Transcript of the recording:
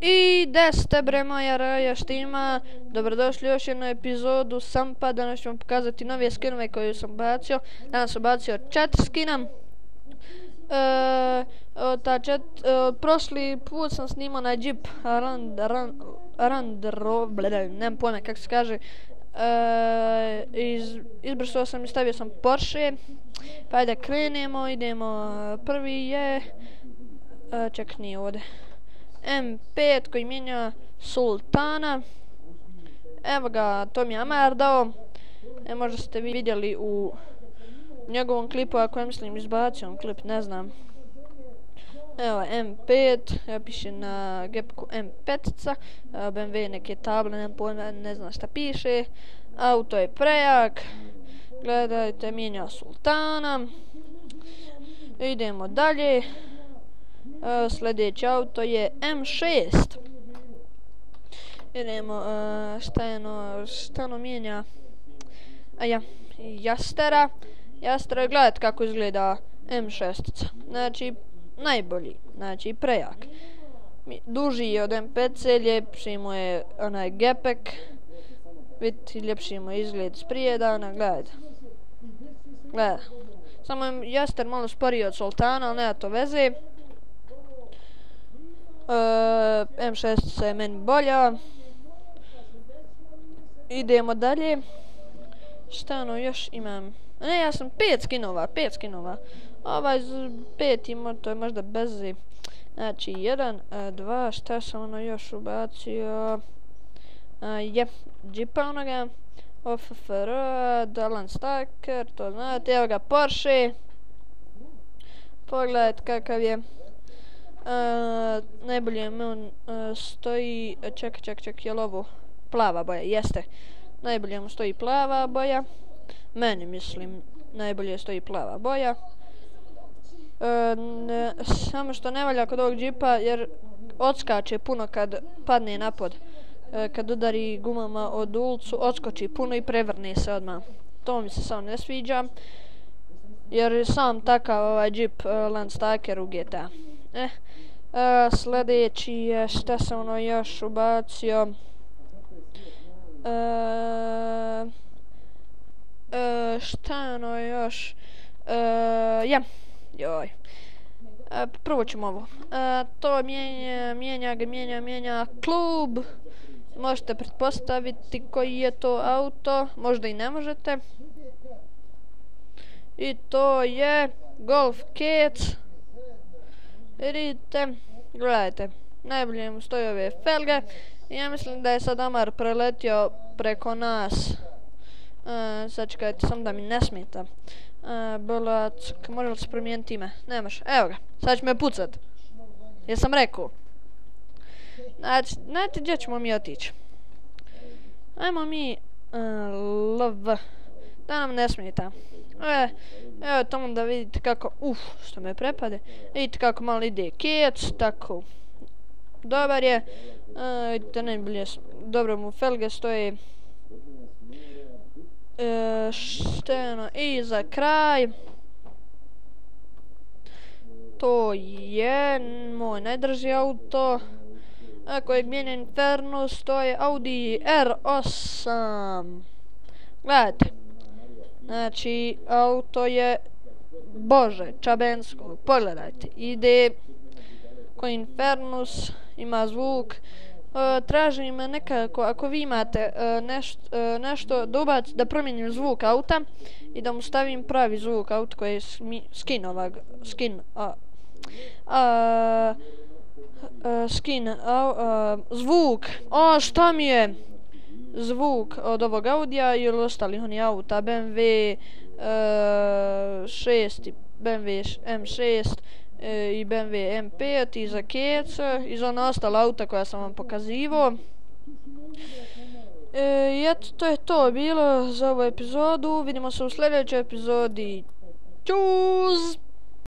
I da ste bre moja raja štima, dobrodošli u još jednu epizodu Sampa. Danas ću vam pokazati nove skinove koje sam bacio. Danas sam bacio 4 skina. Prošli put sam snimao na Jeep nemam pojma kako se kaže. Izbrisao sam i stavio sam Porsche. Pa ajde krenemo, idemo. Prvi je ček, nije ovdje M5 koji mijenja Sultana. Evo ga, to mi je Amar dao. Možda ste vidjeli u njegovom klipu, ako ja mislim izbacio on klip, ne znam. Evo M5, ja piše na gepku M5-ca, BMW neke table, ne znam šta piše. Auto je prejak, gledajte, mijenja Sultana. Idemo dalje. Sljedeći auto je M6. Idemo, šta ono mijenja? Jastera. Jastera, gledajte kako izgleda M6. Znači, najbolji, znači prejak. Duži je od M5, ljepši mu je onaj gepek. Vidite, ljepši mu je izgled sprijedana, gledajte. Gledajte. Samo je Jaster malo sporiji od Sultana, ali nema to veze. M6 je meni bolja. Idemo dalje. Šta ono još imam? Ne, ja sam 5 skinova. Ovaj 5 ima, to je možda beze. Znači 1, 2, šta sam ono još ubacio? Jeepa onoga. OFFR, Dalan Stacker, to znate. Evo ga Porsche. Pogledajte kakav je. Najbolje mu stoji, ček, je li ovo plava boja? Jeste, najbolje mu stoji plava boja. Meni mislim najbolje stoji plava boja. Samo što ne valja kod ovog džipa jer odskače puno kad padne napod. Kad udari gumama od ulicu odskoči puno i prevrne se odmah. To mi se samo ne sviđa jer sam takav ovaj džip Landstaker u GTA. Sljedeći je, šta sam ono još ubacio? Šta je ono još? Joj. Prvo ćemo ovo. To mijenja klub. Možete pretpostaviti koji je to auto. Možda i ne možete. I to je Golf Cats. Vidite, gledajte, najbolje mu stoji ove felge. Ja mislim da je sad Amar preletio preko nas. Sad čekajte, sam da mi ne smeta. Bolack, može li se promijeniti ime? Ne može, evo ga, sad će me pucat. Jesam rekao. Znate gdje ćemo mi otići? Ajmo mi LV, da nam ne smeta. Evo tamo da vidite kako, što me prepade. Vidite kako malo ide Cats, tako. Dobar je. Vidite, najbolje, dobro mu felge stoje. Šteno, i za kraj. To je moj najdrži auto. Kojeg mijenja Infernus, to je Audi R8. Gledajte. Znači, auto je Bože, čabensko, pogledajte, ide ko Infernus, ima zvuk. Tražim nekako, ako vi imate nešto da ubacite, da promijenim zvuk auta i da mu stavim pravi zvuk auta koji je zvuk, šta mi je? Zvuk od ovog Audija ili ostalih onih auta, BMW 6, BMW M6 i BMW M5 i za Cats i za ona ostala auta koja sam vam pokazivao. I eto, to je to bilo za ovu epizodu. Vidimo se u sljedećoj epizodi. Ćuz!